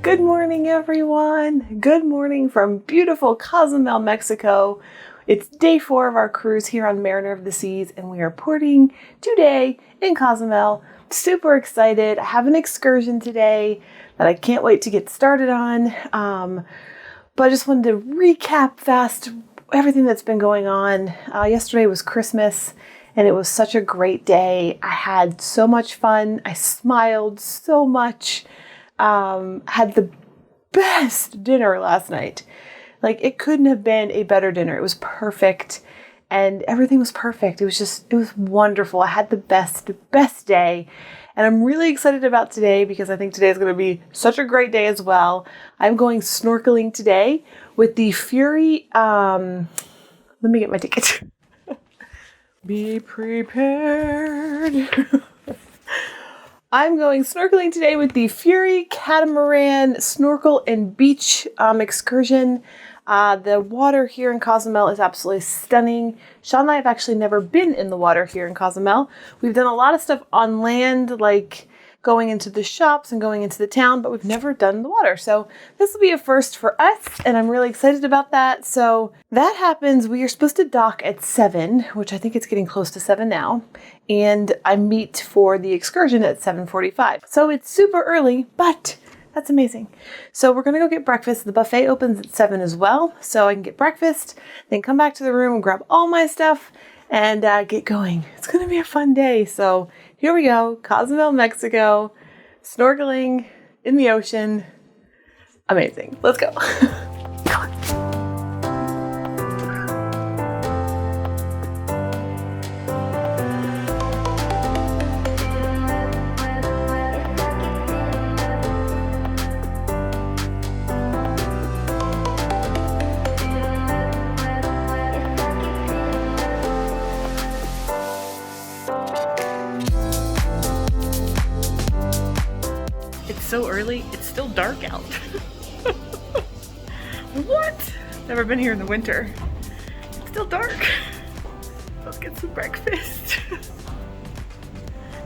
Good morning, everyone. Good morning from beautiful Cozumel, Mexico. It's day 4 of our cruise here on Mariner of the Seas, and we are porting today in Cozumel. Super excited. I have an excursion today that I can't wait to get started on. But I just wanted to recap fast everything that's been going on. Yesterday was Christmas, and it was such a great day. I had so much fun. I smiled so much. Had the best dinner last night. Like, it couldn't have been a better dinner. It was perfect, and everything was perfect. It was wonderful. I had the best day, and I'm really excited about today because I think today is going to be such a great day as well. I'm going snorkeling today with the Fury, let me get my ticket. Be prepared. I'm going snorkeling today with the Fury Catamaran Snorkel and Beach excursion. The water here in Cozumel is absolutely stunning. Sean and I have actually never been in the water here in Cozumel. We've done a lot of stuff on land, like going into the shops and going into the town, but we've never done the water. So this will be a first for us, and I'm really excited about that. So that happens. We are supposed to dock at 7, which I think it's getting close to 7 now. And I meet for the excursion at 7:45. So it's super early, but that's amazing. So we're going to go get breakfast. The buffet opens at 7 as well. So I can get breakfast, then come back to the room and grab all my stuff and get going. It's going to be a fun day. So here we go. Cozumel, Mexico, snorkeling in the ocean. Amazing. Let's go. So early, it's still dark out. What? Never been here in the winter. It's still dark. Let's get some breakfast.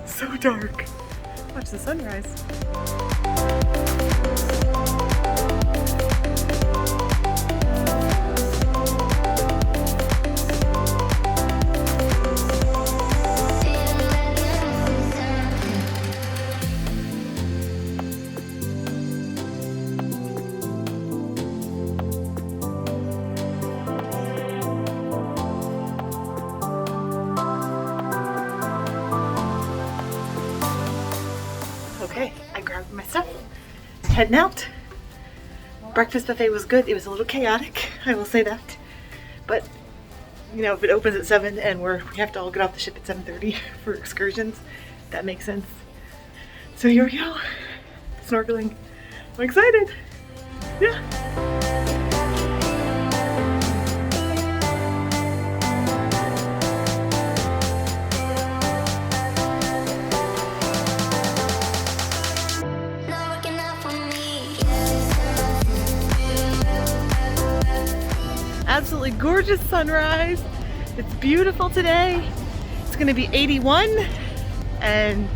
So dark. Watch the sunrise. Okay, I grabbed my stuff, heading out. Breakfast buffet was good. It was a little chaotic, I will say that. But, you know, if it opens at 7 and we have to all get off the ship at 7:30 for excursions, that makes sense. So here we go, snorkeling. I'm excited. Yeah. Absolutely gorgeous sunrise. It's beautiful today. It's gonna be 81 and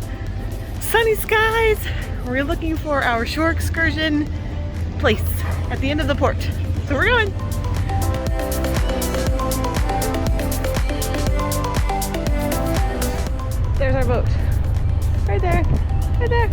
sunny skies. We're looking for our shore excursion place at the end of the port. So we're going. There's our boat. Right there, right there.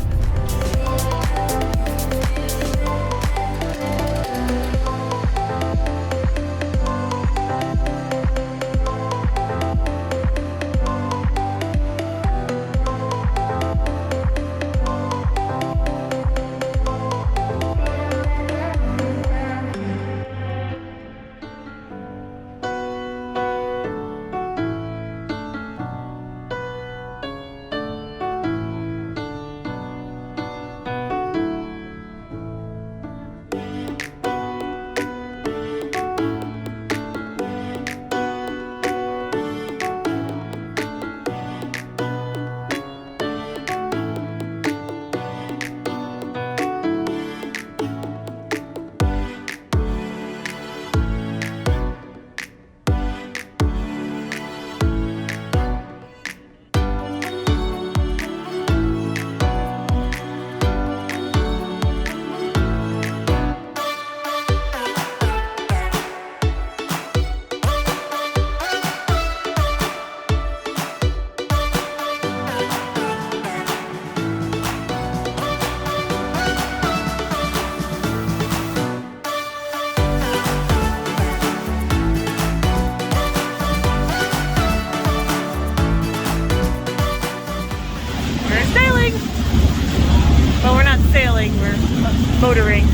motoring.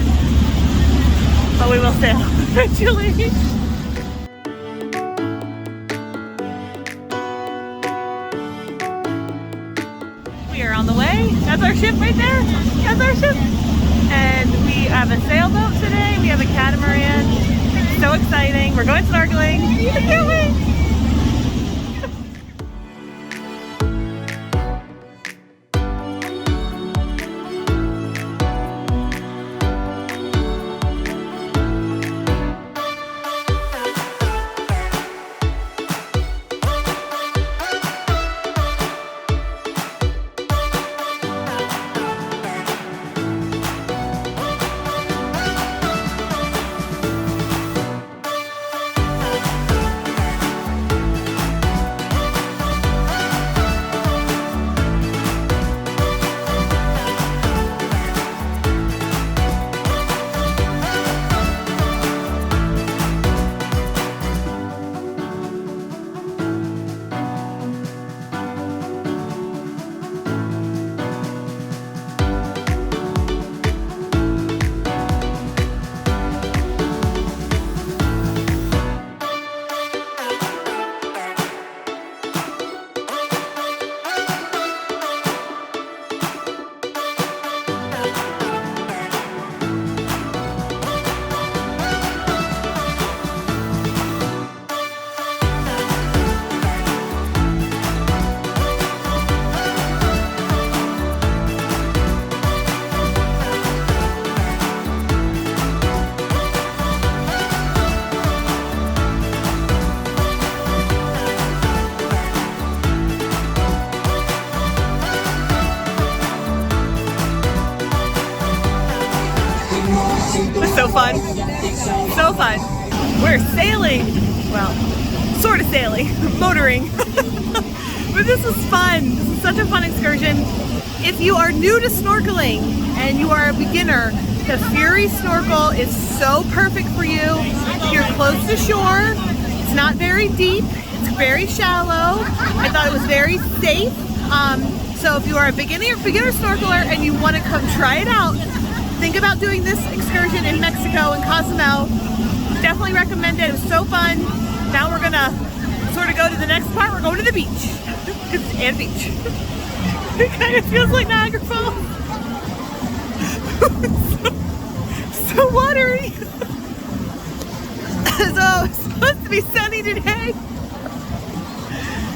But we will sail eventually. We are on the way. That's our ship right there. That's our ship. And we have a sailboat today. We have a catamaran. It's so exciting. We're going snorkeling. I can't wait. So fun. So fun. We're sailing. Well, sort of sailing. Motoring. But this was fun. This is such a fun excursion. If you are new to snorkeling and you are a beginner, the Fury Snorkel is so perfect for you. You're close to shore. It's not very deep. It's very shallow. I thought it was very safe. So if you are a beginner snorkeler and you want to come try it out, think about doing this excursion in Mexico, in Cozumel. Definitely recommend it. It was so fun. Now we're gonna sort of go to the next part. We're going to the beach. And beach. It kind of feels like Niagara Falls. So watery. So it's supposed to be sunny today.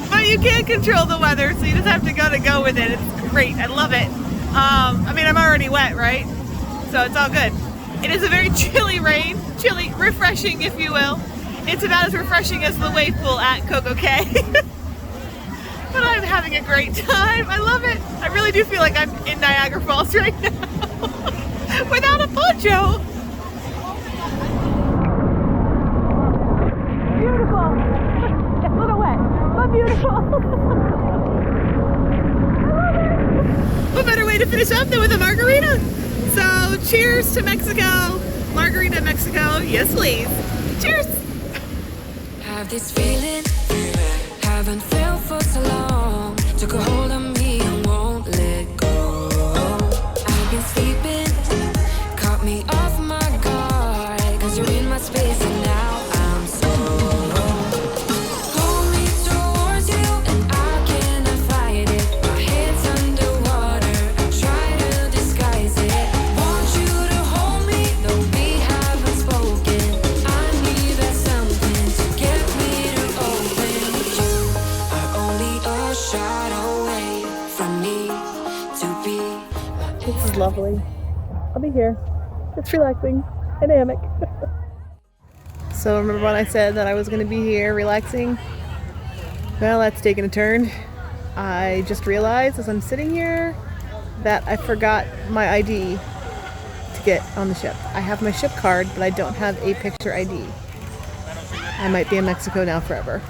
But you can't control the weather, so you just have to go with it. It's great. I love it. I mean, I'm already wet, right? So it's all good. It is a very chilly rain, refreshing if you will. It's about as refreshing as the wave pool at Coco Cay. But I'm having a great time. I love it. I really do feel like I'm in Niagara Falls right now. Without a poncho. Beautiful. It's a little wet, but beautiful. I love it. What better way to finish up than with a margarita? So, cheers to Mexico. Margarita Mexico. Yes, please. Cheers. Have this feeling, haven't felt for so long. Took a hold of me and won't let go. I've been sleeping, caught me off my guard. Cause you're in my space and now I'm so hold me towards you and I cannot fight it. My head's underwater, I try to disguise it. Want you to hold me, though we haven't spoken. I need that something to get me to open. You are only a shot away from me to be. This is lovely. I'll be here. It's relaxing. In a hammock. So remember when I said that I was going to be here relaxing? Well, that's taken a turn. I just realized as I'm sitting here that I forgot my ID to get on the ship. I have my ship card, but I don't have a picture ID. I might be in Mexico now forever.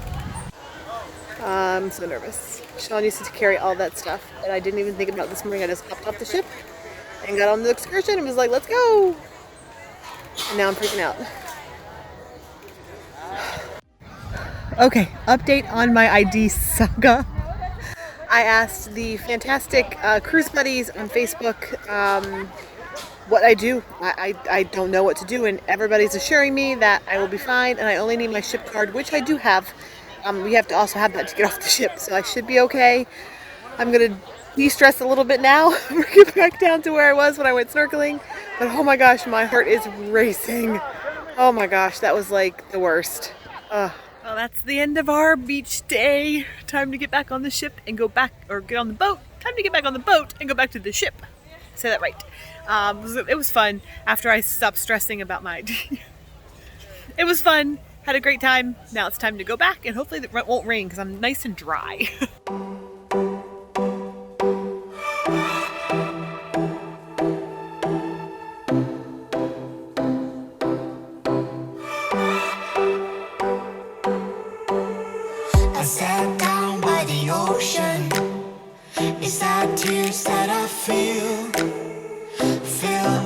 I'm so nervous. Sean used to carry all that stuff, and I didn't even think about it this morning. I just hopped off the ship and got on the excursion and was like, let's go! And now I'm freaking out. Okay, update on my ID saga. I asked the fantastic cruise buddies on Facebook what I do. I don't know what to do, and everybody's assuring me that I will be fine, and I only need my ship card, which I do have. We have to also have that to get off the ship, so I should be okay. I'm gonna de-stress a little bit now, get back down to where I was when I went snorkeling. But oh my gosh, my heart is racing. Oh my gosh, that was like the worst. Well, that's the end of our beach day. Time to get back on the ship and go back, or get on the boat. Time to get back on the boat and go back to the ship. Say that right. It was fun after I stopped stressing about my ID. It was fun. Had a great time. Now it's time to go back, and hopefully it won't rain because I'm nice and dry. I sat down by the ocean. It's that tears that I feel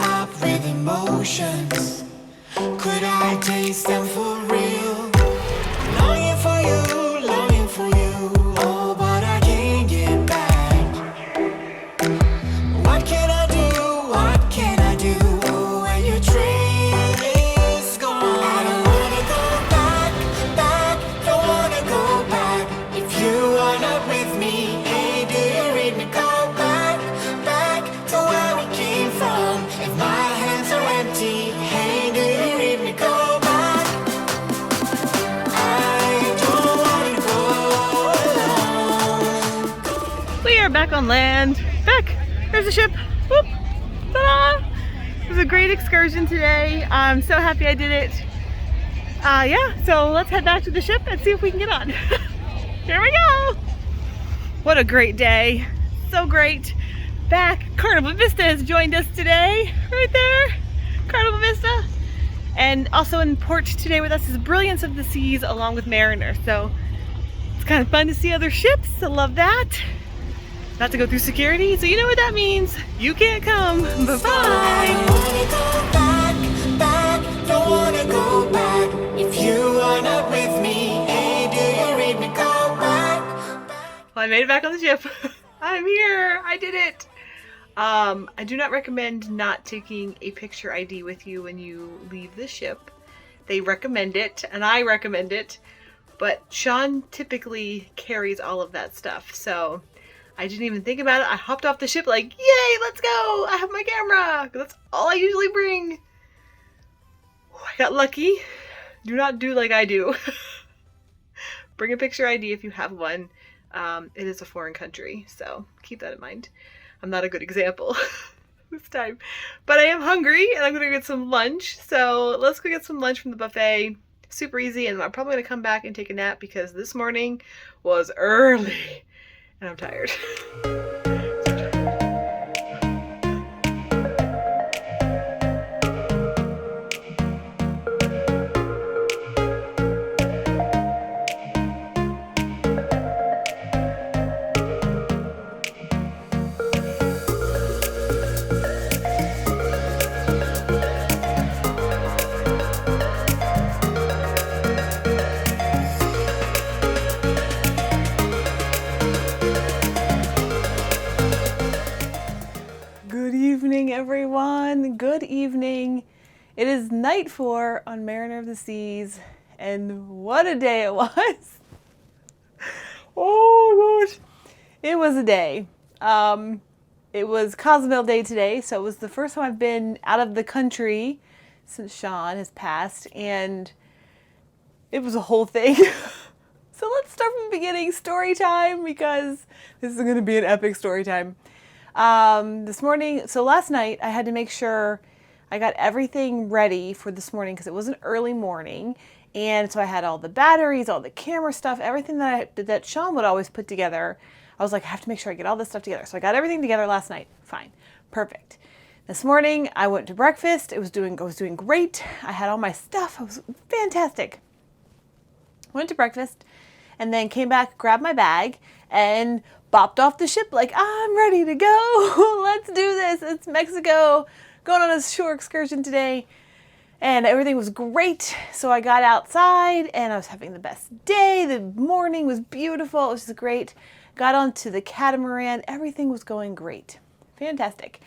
up with emotions. Could I taste them for real? Longing for you, longing for you. Oh, but I can't get back. What can I do? What can I do when your train is gone? I don't wanna go back, back. Don't wanna go back. If you are not with me, hey, do you read me? Go back, back to where we came from. If my hands are empty, hey, do you read me? Go back. I don't wanna go alone. We are back on land. Back. There's the ship. Whoop. Ta-da! It was a great excursion today. I'm so happy I did it. Yeah, so let's head back to the ship and see if we can get on. Here we go. What a great day. So great. Back. Carnival Vista has joined us today. Right there. Carnival Vista. And also in port today with us is Brilliance of the Seas along with Mariner. So it's kind of fun to see other ships. I love that. Not to go through security, so you know what that means. You can't come. Bye-bye. I wanna go back, back. Don't wanna go back. If you are not with me, hey, do you read me? Go back. Well, I made it back on the ship. I'm here. I did it. I do not recommend not taking a picture ID with you when you leave the ship. They recommend it, and I recommend it, but Sean typically carries all of that stuff, so I didn't even think about it. I hopped off the ship like, yay, let's go. I have my camera. That's all I usually bring. I got lucky. Do not do like I do. Bring a picture ID if you have one. It is a foreign country, so keep that in mind. I'm not a good example this time. But I am hungry, and I'm going to get some lunch. So let's go get some lunch from the buffet. Super easy, and I'm probably going to come back and take a nap because this morning was early. And I'm tired. Everyone, good evening. It is night 4 on Mariner of the Seas, and what a day it was. Oh gosh, it was a day. It was Cozumel Day today, so it was the first time I've been out of the country since Sean has passed, and it was a whole thing. So let's start from the beginning, story time, because this is going to be an epic story time. This morning, so last night I had to make sure I got everything ready for this morning because it was an early morning, and so I had all the batteries, all the camera stuff, everything that Sean would always put together. I was like, I have to make sure I get all this stuff together. So I got everything together last night. Fine, perfect. This morning I went to breakfast. I was doing great. I had all my stuff. It was fantastic. Went to breakfast and then came back, grabbed my bag, and bopped off the ship like, I'm ready to go. Let's do this. It's Mexico. Going on a shore excursion today. And everything was great. So I got outside and I was having the best day. The morning was beautiful. It was just great. Got onto the catamaran. Everything was going great. Fantastic.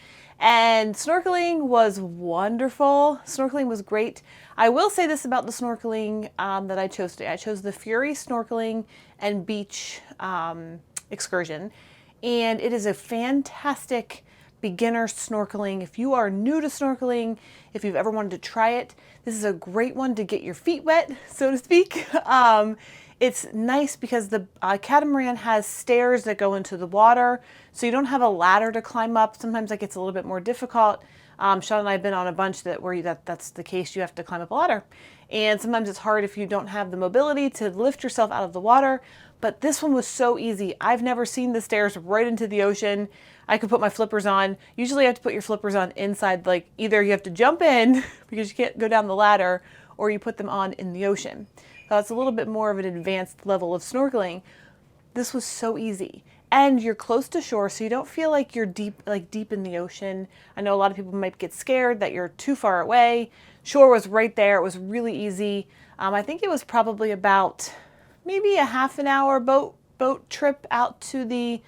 And snorkeling was wonderful. Snorkeling was great. I will say this about the snorkeling that I chose today. I chose the Fury Snorkeling and Beach excursion. And it is a fantastic beginner snorkeling. If you are new to snorkeling, if you've ever wanted to try it, this is a great one to get your feet wet, so to speak. It's nice because the catamaran has stairs that go into the water, so you don't have a ladder to climb up. Sometimes that gets a little bit more difficult. Sean and I have been on a bunch that's the case. You have to climb up a ladder. And sometimes it's hard if you don't have the mobility to lift yourself out of the water. But this one was so easy. I've never seen the stairs right into the ocean. I could put my flippers on. Usually you have to put your flippers on inside, like either you have to jump in because you can't go down the ladder, or you put them on in the ocean. So it's a little bit more of an advanced level of snorkeling. This was so easy. And you're close to shore, so you don't feel like you're deep in the ocean. I know a lot of people might get scared that you're too far away. Shore was right there. It was really easy. I think it was probably about maybe a half an hour boat trip out to the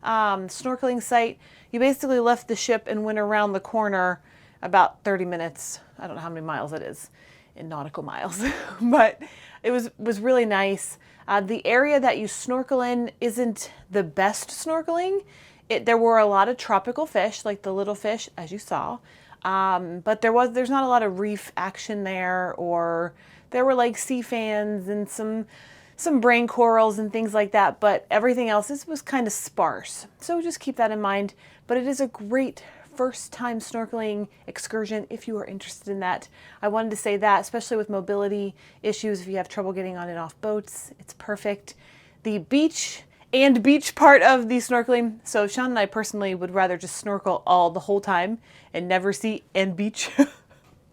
snorkeling site. You basically left the ship and went around the corner about 30 minutes. I don't know how many miles it is in nautical miles, but it was really nice. The area that you snorkel in isn't the best snorkeling. There were a lot of tropical fish, like the little fish, as you saw, but there's not a lot of reef action there, or there were like sea fans and some brain corals and things like that, but everything else was kind of sparse. So just keep that in mind. But it is a great first time snorkeling excursion if you are interested in that. I wanted to say that, especially with mobility issues, if you have trouble getting on and off boats, it's perfect. The beach part of the snorkeling, so Sean and I personally would rather just snorkel the whole time and never see and beach.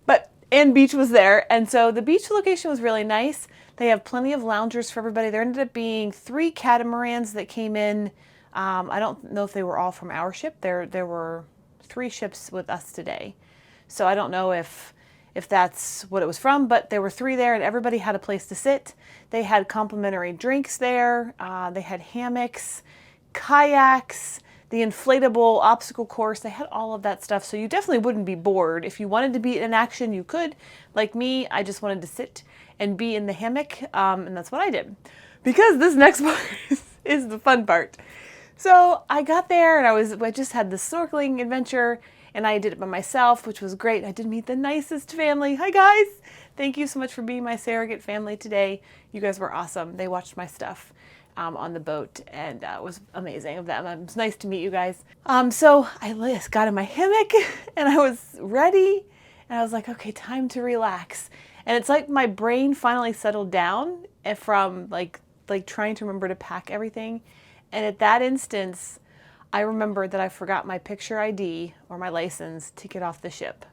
But and beach was there, and so the beach location was really nice. They have plenty of loungers for everybody. There ended up being 3 catamarans that came in. I don't know if they were all from our ship. There were 3 ships with us today. So I don't know if that's what it was from, but there were 3 there and everybody had a place to sit. They had complimentary drinks there. They had hammocks, kayaks, the inflatable obstacle course. They had all of that stuff. So you definitely wouldn't be bored. If you wanted to be in action, you could. Like me, I just wanted to sit and be in the hammock. And that's what I did. Because this next part is the fun part. So I got there and I just had the snorkeling adventure, and I did it by myself, which was great. I did meet the nicest family. Hi guys! Thank you so much for being my surrogate family today. You guys were awesome. They watched my stuff on the boat, and it was amazing of them. It was nice to meet you guys. So I just got in my hammock and I was ready, and I was like, okay, time to relax. And it's like my brain finally settled down from like trying to remember to pack everything. And at that instance, I remembered that I forgot my picture ID or my license to get off the ship.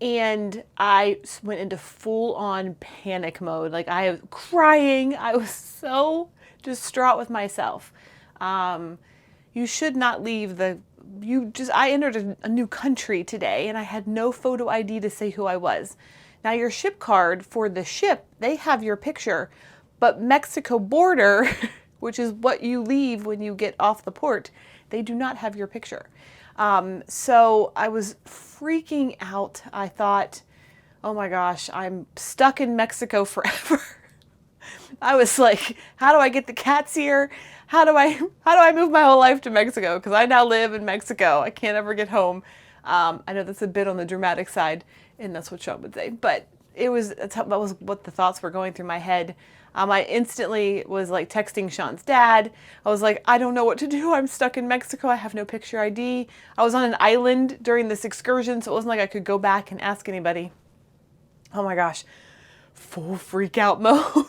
And I went into full-on panic mode. Like, I was crying. I was so distraught with myself. You should not leave I entered a new country today, and I had no photo ID to say who I was. Now, your ship card for the ship, they have your picture, but Mexico border, which is what you leave when you get off the port, they do not have your picture. So I was freaking out. I thought, oh my gosh, I'm stuck in Mexico forever. I was like, how do I get the cats here? How do I move my whole life to Mexico? Because I now live in Mexico. I can't ever get home. I know that's a bit on the dramatic side, and that's what Sean would say, but that was what the thoughts were going through my head. I instantly was like texting Sean's dad. I was like, I don't know what to do. I'm stuck in Mexico. I have no picture ID. I was on an island during this excursion, so it wasn't like I could go back and ask anybody. Oh my gosh, full freak out mode.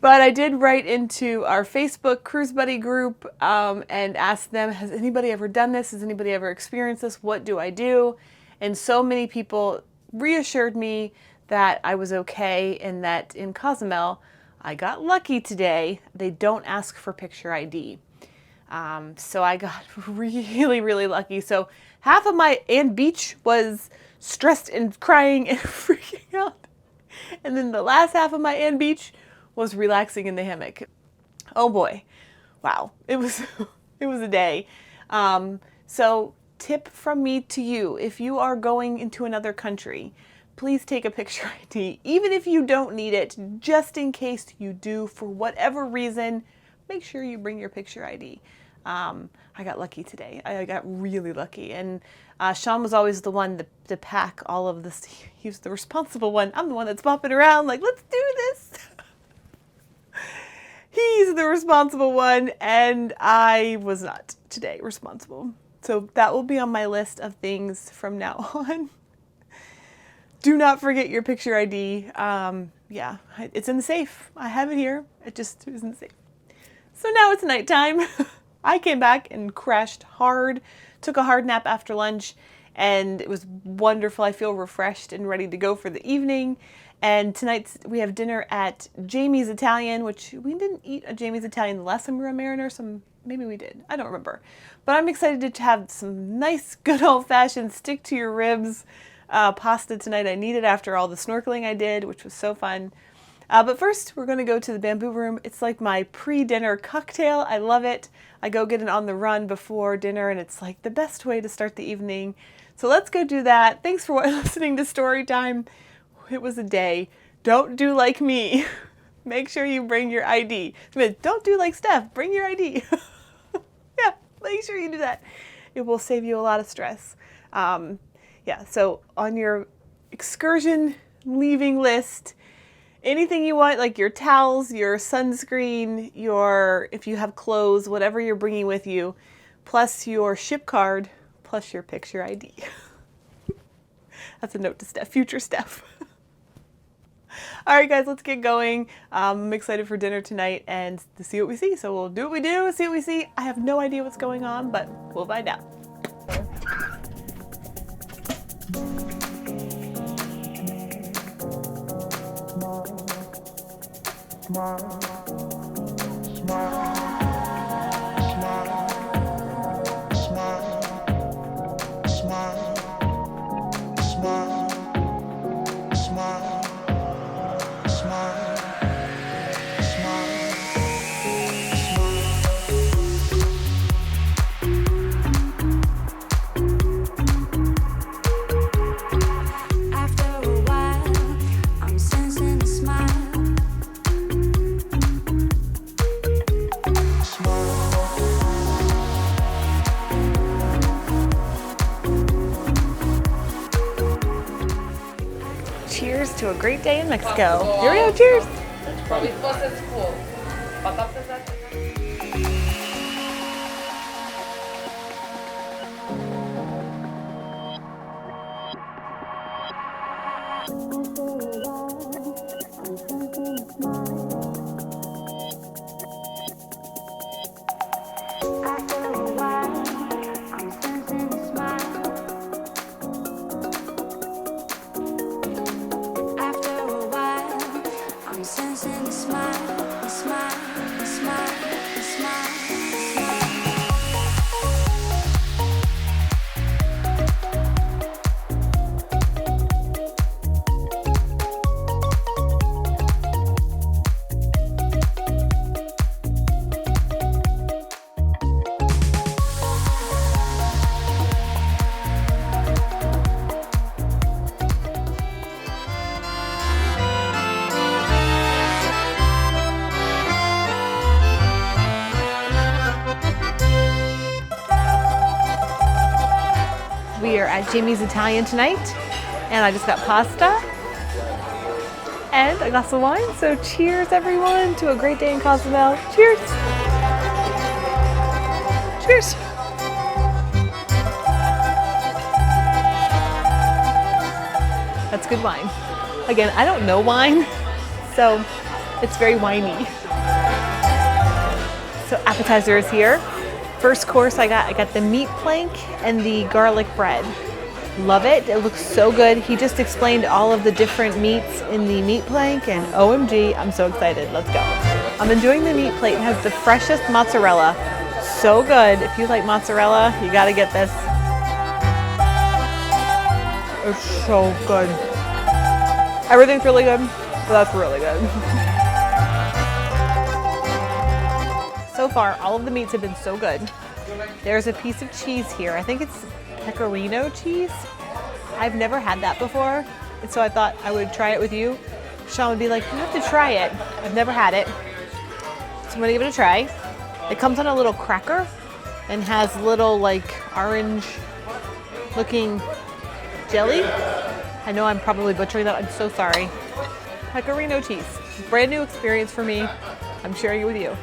But I did write into our Facebook Cruise Buddy group and ask them, has anybody ever done this? Has anybody ever experienced this? What do I do? And so many people reassured me that I was okay, and that in Cozumel, I got lucky today. They don't ask for picture ID. So I got really, really lucky. So half of my beach was stressed and crying and freaking out. And then the last half of my beach was relaxing in the hammock. Oh boy. Wow. It was a day. So tip from me to you, if you are going into another country, please take a picture ID, even if you don't need it, just in case you do for whatever reason, make sure you bring your picture ID. I got lucky today. I got really lucky. And Sean was always the one to pack all of this. He was the responsible one. I'm the one that's bopping around like, let's do this. He's the responsible one, and I was not today responsible. So that will be on my list of things from now on. Do not forget your picture ID. Yeah, it's in the safe. I have it here. It just is in the safe. So now it's nighttime. I came back and crashed hard, took a hard nap after lunch, and it was wonderful. I feel refreshed and ready to go for the evening. And tonight we have dinner at Jamie's Italian, which we didn't eat at Jamie's Italian the last time we were on Mariner. Maybe we did. I don't remember. But I'm excited to have some nice, good old-fashioned stick to your ribs pasta tonight. I need it after all the snorkeling I did, which was so fun. But first, we're going to go to the bamboo room. It's like my pre-dinner cocktail. I love it. I go get it on the run before dinner, and it's like the best way to start the evening. So let's go do that. Thanks for listening to Story Time. It was a day. Don't do like me. Make sure you bring your ID. Don't do like Stef. Bring your ID. Yeah, make sure you do that. It will save you a lot of stress. Yeah, so on your excursion leaving list, anything you want, like your towels, your sunscreen, if you have clothes, whatever you're bringing with you, plus your ship card, plus your picture ID. That's a note to Stef, future Stef. All right, guys, let's get going. I'm excited for dinner tonight and to see what we see. So we'll do what we do, see what we see. I have no idea what's going on, but we'll find out. Cheers to a great day in Mexico. Here we go, cheers. We are at Jamie's Italian tonight, and I just got pasta and a glass of wine. So cheers, everyone, to a great day in Cozumel. Cheers. Cheers. That's good wine. Again, I don't know wine, so it's very winey. So appetizer is here. First course I got the meat plank and the garlic bread. Love it. It looks so good. He just explained all of the different meats in the meat plank, and OMG, I'm so excited. Let's go. I'm enjoying the meat plate. It has the freshest mozzarella. So good. If you like mozzarella, you gotta get this. It's so good. Everything's really good, but that's really good. So far, all of the meats have been so good. There's a piece of cheese here. I think it's pecorino cheese. I've never had that before, and so I thought I would try it with you. Sean would be like, you have to try it. I've never had it, so I'm gonna give it a try. It comes on a little cracker and has little like orange looking jelly. I know I'm probably butchering that, I'm so sorry. Pecorino cheese, brand new experience for me. I'm sharing it with you.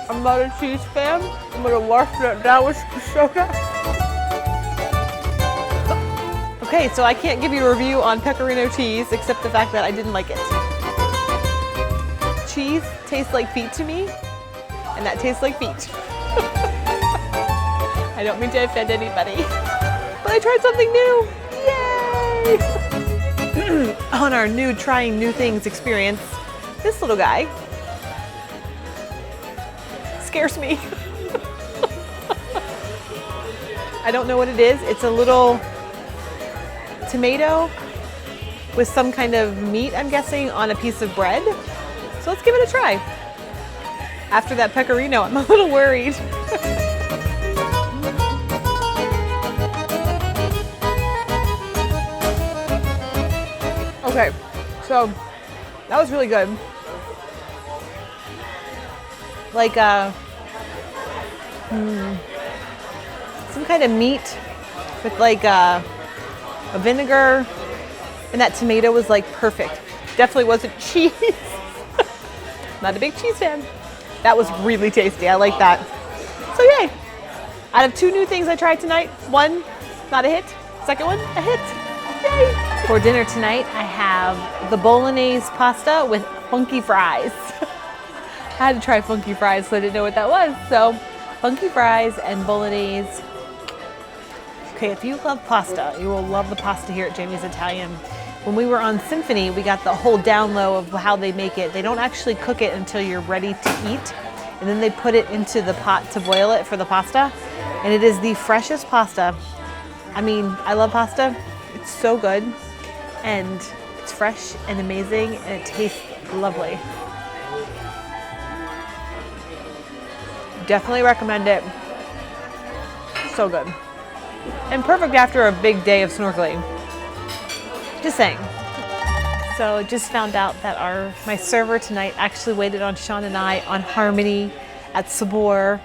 I'm not a cheese fan. I'm gonna wash that down with some soda. Okay, so I can't give you a review on pecorino cheese except the fact that I didn't like it. Cheese tastes like feet to me, and that tastes like feet. I don't mean to offend anybody, but I tried something new. Yay! On our new trying new things experience, this little guy scares me. I don't know what it is. It's a little tomato with some kind of meat, I'm guessing, on a piece of bread. So let's give it a try. After that pecorino, I'm a little worried. Okay, so that was really good. Like some kind of meat with like a vinegar, and that tomato was like perfect. Definitely wasn't cheese. Not a big cheese fan. That was really tasty. I like that. So yay! Out of 2 new things I tried tonight, one not a hit, second one a hit. Yay! For dinner tonight, I have the bolognese pasta with funky fries. I had to try funky fries, so I didn't know what that was. So, funky fries and bolognese. Okay, if you love pasta, you will love the pasta here at Jamie's Italian. When we were on Symphony, we got the whole down low of how they make it. They don't actually cook it until you're ready to eat, and then they put it into the pot to boil it for the pasta. And it is the freshest pasta. I mean, I love pasta. It's so good, and it's fresh and amazing, and it tastes lovely. Definitely recommend it. So good. And perfect after a big day of snorkeling. Just saying. So just found out that my server tonight actually waited on Sean and I on Harmony at Sabor,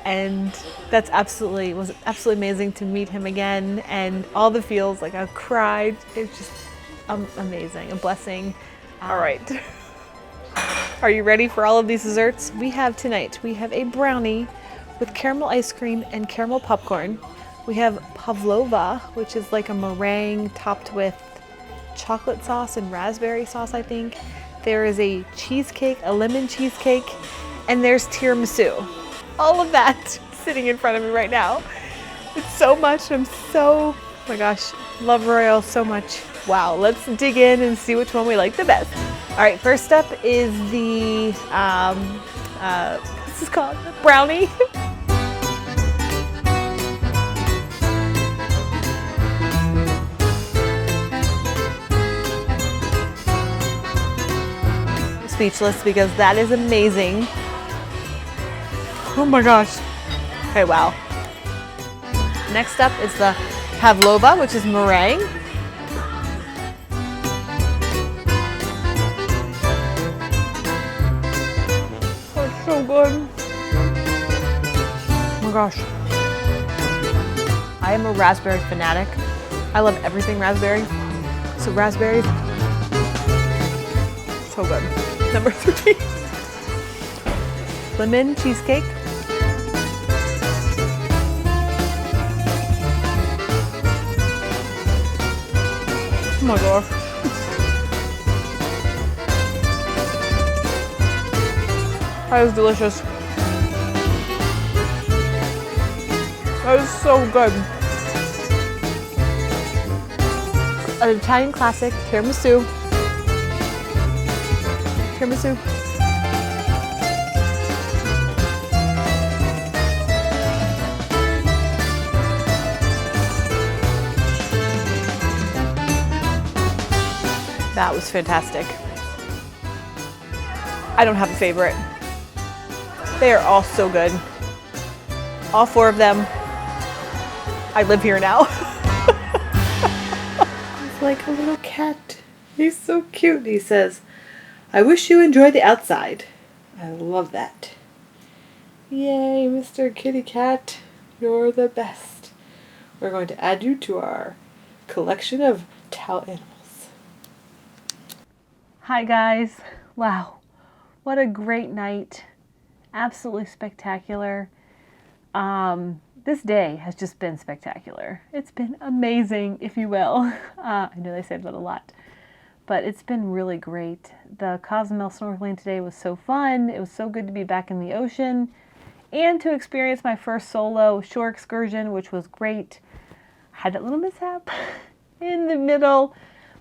and that's was absolutely amazing to meet him again, and all the feels, like I cried. It's just amazing, a blessing. All right. Are you ready for all of these desserts? We have a brownie with caramel ice cream and caramel popcorn. We have pavlova, which is like a meringue topped with chocolate sauce and raspberry sauce, I think. There is a cheesecake, a lemon cheesecake, and there's tiramisu. All of that sitting in front of me right now. It's so much. Oh my gosh, love Royal so much. Wow, let's dig in and see which one we like the best. All right, first up is the, what's this called? Brownie. Speechless because that is amazing. Oh my gosh. Okay, wow. Next up is the pavlova, which is meringue. Oh, it's so good. Oh my gosh. I am a raspberry fanatic. I love everything raspberry. So raspberries, so good. Number 3, lemon cheesecake. Oh my gosh. That is delicious. That is so good. An Italian classic, tiramisu. Tiramisu. That was fantastic. I don't have a favorite. They are all so good. All 4 of them. I live here now. He's like a little cat. He's so cute. He says, "I wish you enjoy the outside." I love that. Yay, Mr. Kitty Cat. You're the best. We're going to add you to our collection of towel animals. Hi guys. Wow. What a great night. Absolutely spectacular. This day has just been spectacular. It's been amazing, if you will. I know they say that a lot, but it's been really great. The Cozumel snorkeling today was so fun. It was so good to be back in the ocean and to experience my first solo shore excursion, which was great. Had that little mishap in the middle,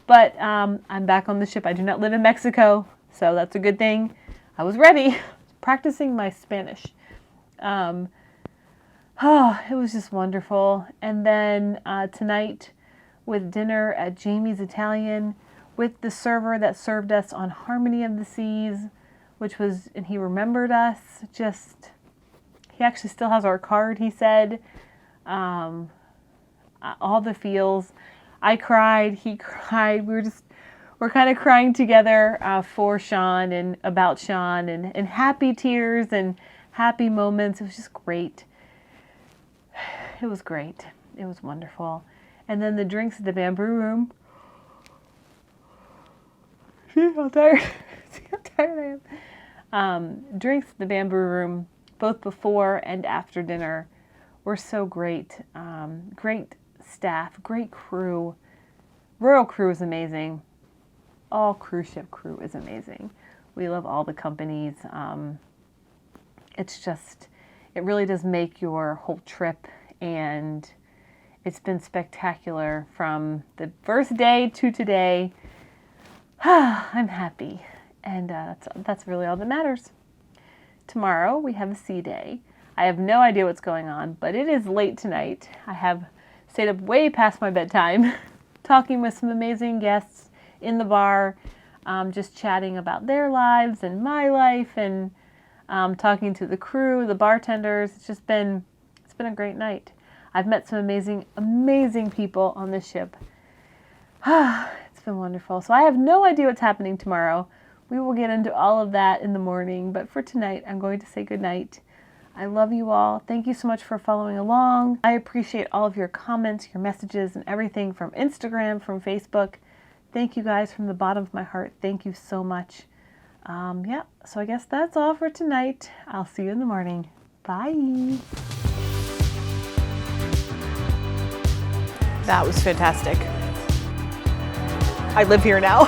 but I'm back on the ship. I do not live in Mexico, so that's a good thing. I was ready, practicing my Spanish. It was just wonderful. And then tonight with dinner at Jamie's Italian with the server that served us on Harmony of the Seas, which was, and he remembered us, just, he actually still has our card, he said. All the feels. I cried, he cried, we're kind of crying together for Sean and about Sean and happy tears and happy moments. It was just great. It was great. It was wonderful. And then the drinks at the Bamboo Room. See how tired, see how tired I am. Drinks at the Bamboo Room, both before and after dinner, were so great. Great staff, great crew. Royal crew is amazing. All cruise ship crew is amazing. We love all the companies. It's just, it really does make your whole trip, and it's been spectacular from the first day to today. I'm happy, and that's really all that matters. Tomorrow we have a sea day. I have no idea what's going on, but it is late tonight. I have stayed up way past my bedtime, talking with some amazing guests in the bar, just chatting about their lives and my life, and talking to the crew, the bartenders. It's been a great night. I've met some amazing people on this ship. It's been wonderful. So I have no idea what's happening tomorrow. We will get into all of that in the morning, but for tonight, I'm going to say goodnight. I love you all. Thank you so much for following along. I appreciate all of your comments, your messages, and everything from Instagram, from Facebook. Thank you guys from the bottom of my heart. Thank you so much. Yeah, so I guess that's all for tonight. I'll see you in the morning. Bye. That was fantastic. I live here now.